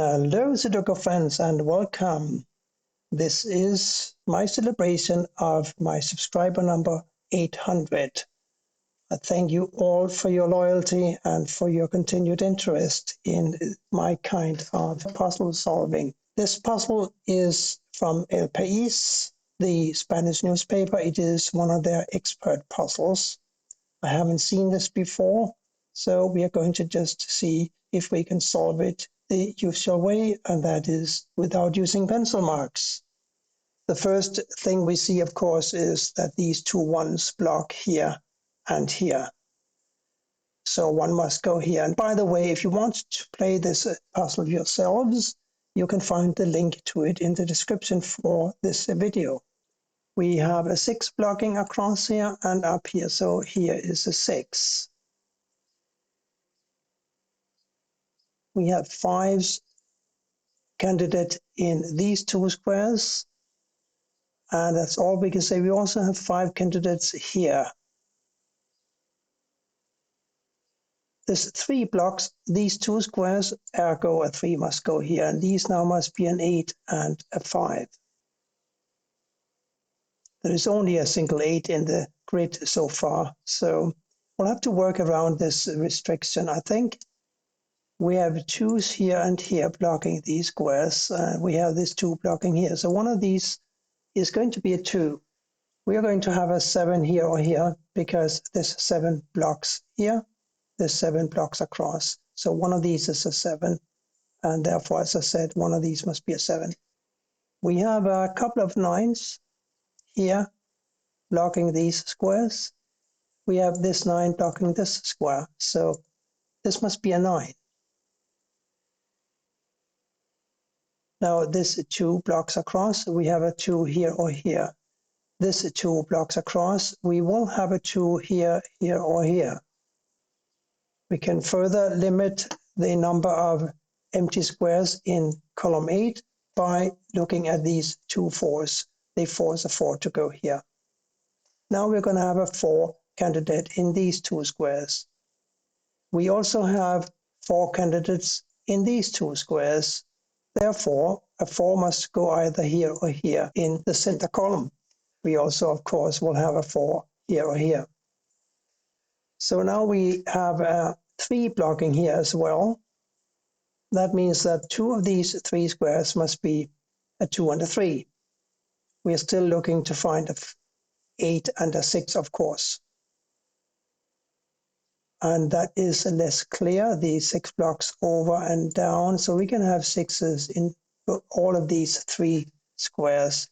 Hello, Sudoku friends, and welcome. This is my celebration of my subscriber number 800. I thank you all for your loyalty and for your continued interest in my kind of puzzle solving. This puzzle is from El País, the Spanish newspaper. It is one of their expert puzzles. I haven't seen this before, so we are going to just see if we can solve it the usual way, and that is without using pencil marks. The first thing we see, of course, is that these two ones block here and here. So one must go here. And by the way, if you want to play this puzzle yourselves, you can find the link to it in the description for this video. We have a 6 blocking across here and up here. So here is a 6. We have 5s candidate in these two squares. And that's all we can say. We also have 5 candidates here. There's 3 blocks. These two squares, ergo a 3 must go here. And these now must be an 8 and a 5. There is only a single 8 in the grid so far. So we'll have to work around this restriction, I think. We have 2s here and here blocking these squares. We have this 2 blocking here. So one of these is going to be a 2. We are going to have a 7 here or here because this 7 blocks here. This 7 blocks across. So one of these is a 7. And therefore, as I said, one of these must be a 7. We have a couple of 9s here blocking these squares. We have this 9 blocking this square. So this must be a 9. Now this 2 blocks across. We have a 2 here or here. This 2 blocks across. We will have a 2 here, here, or here. We can further limit the number of empty squares in column 8 by looking at these 2 4s. They force a 4 to go here. Now we're going to have a 4 candidate in these 2 squares. We also have 4 candidates in these 2 squares. Therefore, a 4 must go either here or here in the center column. We also, of course, will have a 4 here or here. So now we have a 3 blocking here as well. That means that 2 of these 3 squares must be a 2 and a 3. We are still looking to find a 8 and a 6, of course. And that is less clear, the 6 blocks over and down. So we can have 6s in all of these 3 squares.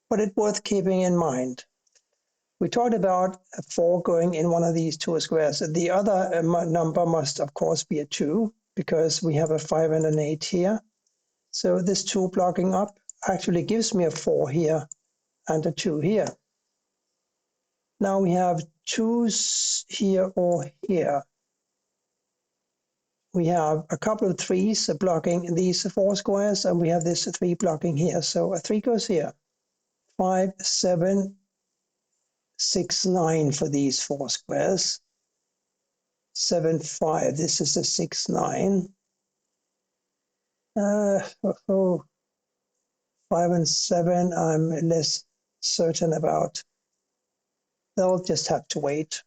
But it's worth keeping in mind. We talked about a 4 going in one of these 2 squares. The other number must, of course, be a 2, because we have a 5 and an 8 here. So this 2 blocking up actually gives me a 4 here and a 2 here. Now we have 2s here or here. We have a couple of 3s blocking these 4 squares, and we have this 3 blocking here. So a 3 goes here. 5, 7, 6, 9 for these 4 squares. 7, 5. This is a 6, 9. 5 and 7, I'm less certain about. They'll just have to wait.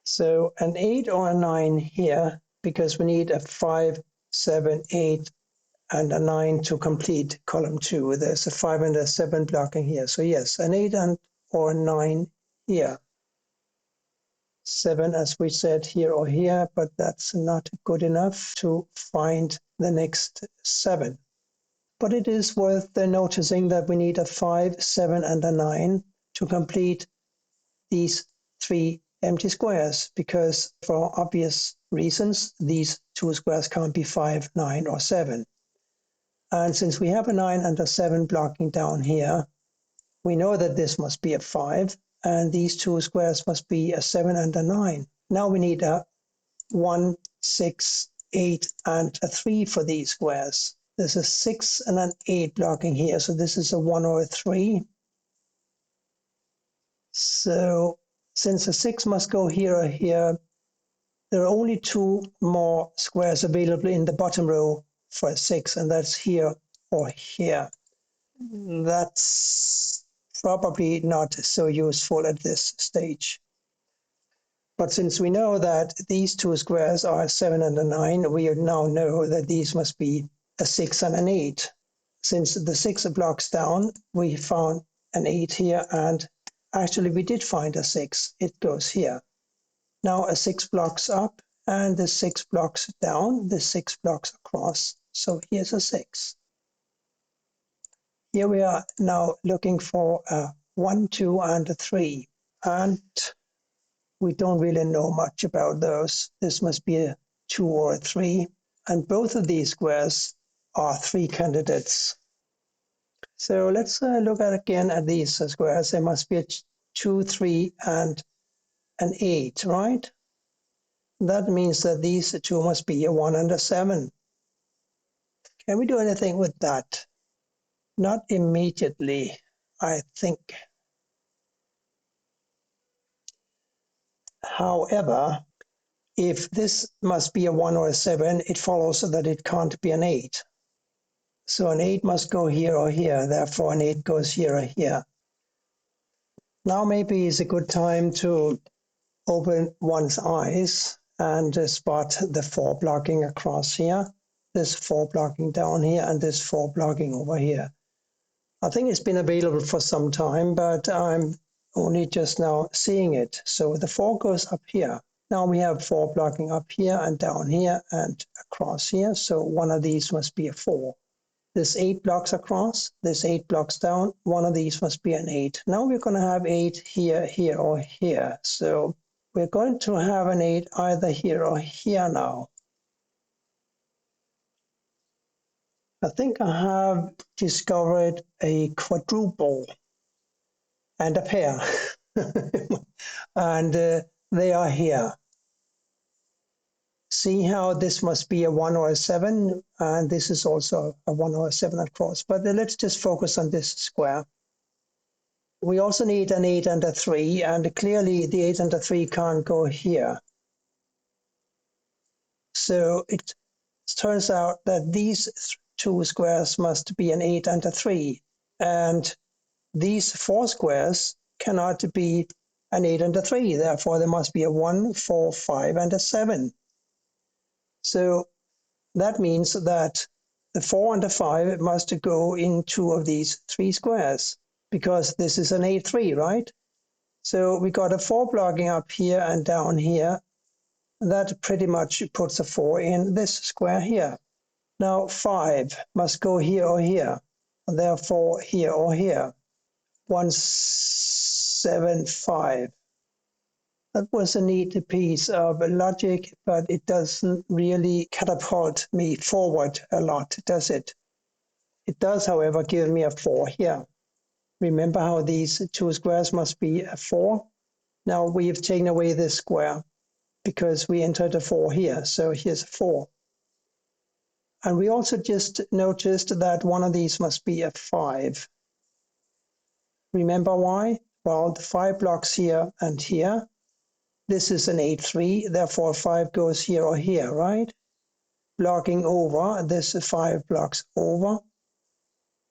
So an 8 or a 9 here, because we need a 5, 7, 8, and a 9 to complete column 2. There's a 5 and a 7 blocking here. So yes, an 8 or a 9 here. 7, as we said, here or here, but that's not good enough to find the next 7. But it is worth noticing that we need a 5, 7, and a 9 to complete these 3 empty squares, because for obvious reasons, these 2 squares can't be 5, 9, or 7. And since we have a 9 and a 7 blocking down here, we know that this must be a 5, and these 2 squares must be a 7 and a 9. Now we need a 1, 6, 8, and a 3 for these squares. There's a 6 and an 8 blocking here, so this is a 1 or a 3. So since a 6 must go here or here, There are only two more squares available in the bottom row for a 6, and that's here or here. That's probably not so useful at this stage. But since we know that these two squares are a 7 and a 9, we now know that these must be a 6 and an 8. Since the 6 blocks down, we found an 8 here, and actually we did find a 6. It goes here. Now a 6 blocks up, and the 6 blocks down, the 6 blocks across. So here's a 6. Here we are now looking for a 1, 2, and a 3. And we don't really know much about those. This must be a 2 or a 3. And both of these squares are 3 candidates. So let's look again at these squares. There must be a 2, 3, and an 8, right? That means that these two must be a 1 and a 7. Can we do anything with that? Not immediately, I think. However, if this must be a 1 or a 7, it follows that it can't be an 8. So an 8 must go here or here, therefore an 8 goes here or here. Now maybe is a good time to open one's eyes and spot the 4 blocking across here, this 4 blocking down here, and this 4 blocking over here. I think it's been available for some time, but I'm only just now seeing it. So the 4 goes up here. Now we have 4 blocking up here and down here and across here. So one of these must be a 4. This 8 blocks across, this 8 blocks down, one of these must be an 8. Now we're going to have 8 here, here, or here. So we're going to have an 8 either here or here now. I think I have discovered a quadruple and a pair. And they are here. See how this must be a 1 or a 7, and this is also a 1 or a 7 across. But let's just focus on this square. We also need an 8 and a 3, and clearly the 8 and a 3 can't go here. So it turns out that these two squares must be an 8 and a 3, and these 4 squares cannot be an 8 and a 3. Therefore, there must be a 1, 4, 5, and a 7. So that means that the 4 and the 5 must go in 2 of these 3 squares, because this is an 8, 3, right? So we got a 4 blocking up here and down here. That pretty much puts a 4 in this square here. Now 5 must go here or here, and therefore here or here. 1, 7, 5. That was a neat piece of logic, but it doesn't really catapult me forward a lot, does it? It does, however, give me a 4 here. Remember how these two squares must be a 4? Now we've taken away this square because we entered a 4 here, so here's a 4. And we also just noticed that one of these must be a 5. Remember why? Well, the 5 blocks here and here. This is an 8, 3, therefore 5 goes here or here, right? Blocking over, this 5 blocks over.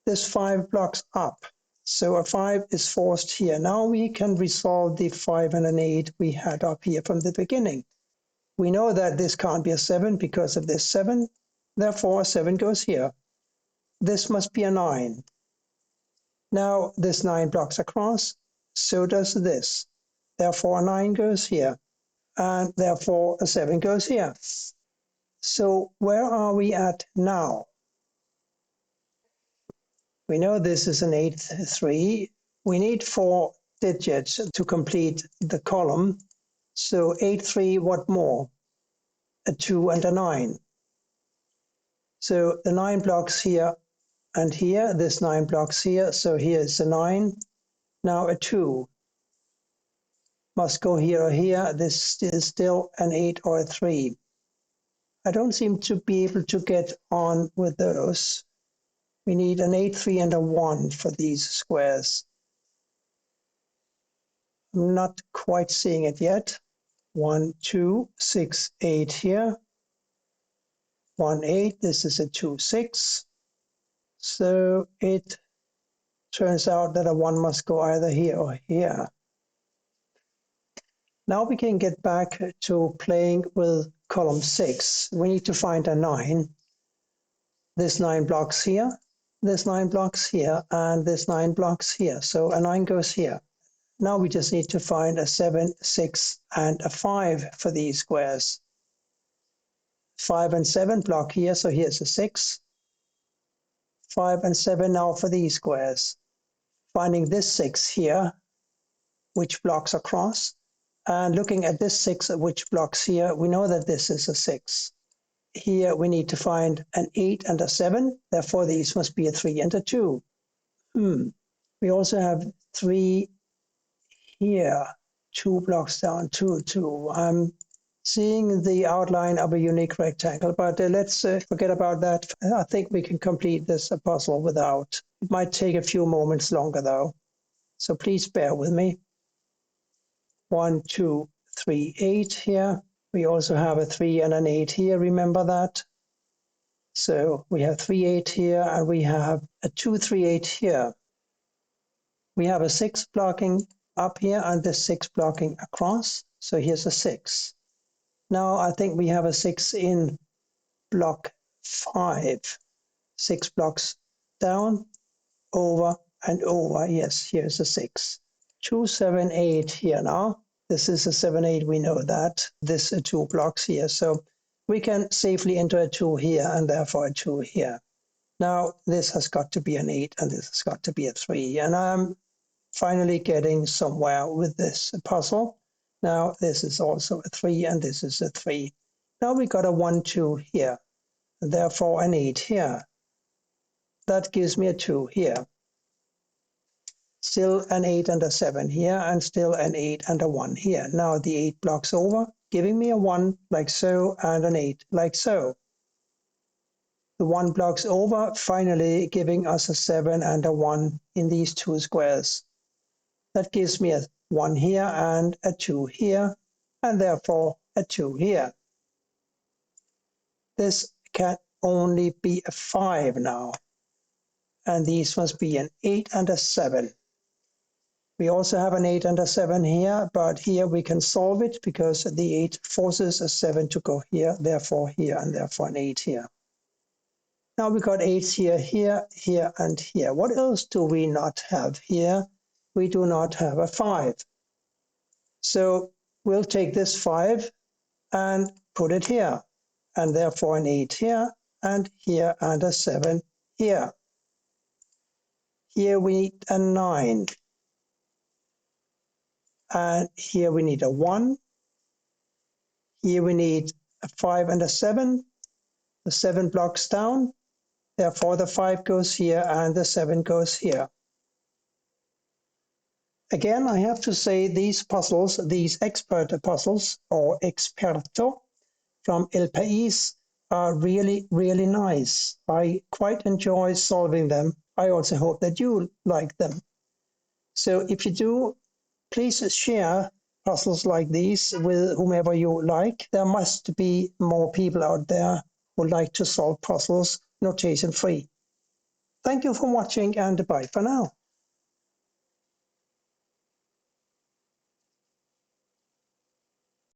This 5 blocks up. So a 5 is forced here. Now we can resolve the 5 and an 8 we had up here from the beginning. We know that this can't be a 7 because of this 7. Therefore, a 7 goes here. This must be a 9. Now this 9 blocks across. So does this. Therefore, a 9 goes here. And therefore, a 7 goes here. So where are we at now? We know this is an 8, 3. We need 4 digits to complete the column. So 8, 3, what more? A 2 and a 9. So the 9 blocks here and here. This 9 blocks here. So here's a 9. Now a 2 must go here or here. This is still an 8 or a 3. I don't seem to be able to get on with those. We need an 8, 3, and a 1 for these squares. I'm not quite seeing it yet. 1, 2, 6, 8 here. 1, 8, this is a 2, 6. So it turns out that a 1 must go either here or here. Now we can get back to playing with column 6. We need to find a 9. This 9 blocks here, this 9 blocks here, and this 9 blocks here. So a 9 goes here. Now we just need to find a 7, 6, and a 5 for these squares. 5 and 7 block here, so here's a 6. 5 and 7 now for these squares. Finding this 6 here, which blocks across, and looking at this 6 which blocks here, we know that this is a 6. Here we need to find an 8 and a 7, therefore these must be a 3 and a 2. We also have 3 here, 2 blocks down, 2, 2. I'm seeing the outline of a unique rectangle, but let's forget about that. I think we can complete this puzzle without. It might take a few moments longer though, so please bear with me. 1, 2, 3, 8 here. We also have a 3 and an 8 here, remember that? So we have 3, 8 here, and we have a 2, 3, 8 here. We have a 6 blocking up here and the 6 blocking across. So here's a 6. Now I think we have a 6 in block 5. 6 blocks down, over and over. Yes, here's a 6. 2, 7, 8 here now. This is a 7, 8, we know that. This is 2 blocks here. So we can safely enter a 2 here and therefore a 2 here. Now this has got to be an 8 and this has got to be a 3. And I'm finally getting somewhere with this puzzle. Now this is also a 3 and this is a 3. Now we got a 1, 2 here, and therefore an 8 here. That gives me a 2 here. Still an 8 and a 7 here, and still an 8 and a 1 here. Now the 8 blocks over, giving me a 1 like so, and an 8 like so. The 1 blocks over, finally giving us a 7 and a 1 in these 2 squares. That gives me a 1 here and a 2 here, and therefore a 2 here. This can only be a 5 now, and these must be an 8 and a 7. We also have an 8 and a 7 here, but here we can solve it because the 8 forces a 7 to go here, therefore here, and therefore an 8 here. Now we got 8s here, here, here, and here. What else do we not have here? We do not have a 5. So we'll take this 5 and put it here, and therefore an 8 here, and here, and a 7 here. Here we need a 9. And here we need a 1. Here we need a 5 and a 7. The 7 blocks down. Therefore, the 5 goes here and the 7 goes here. Again, I have to say these puzzles, these expert puzzles, or experto from El País, are really, really nice. I quite enjoy solving them. I also hope that you like them. So if you do, please share puzzles like these with whomever you like. There must be more people out there who like to solve puzzles notation free. Thank you for watching, and bye for now.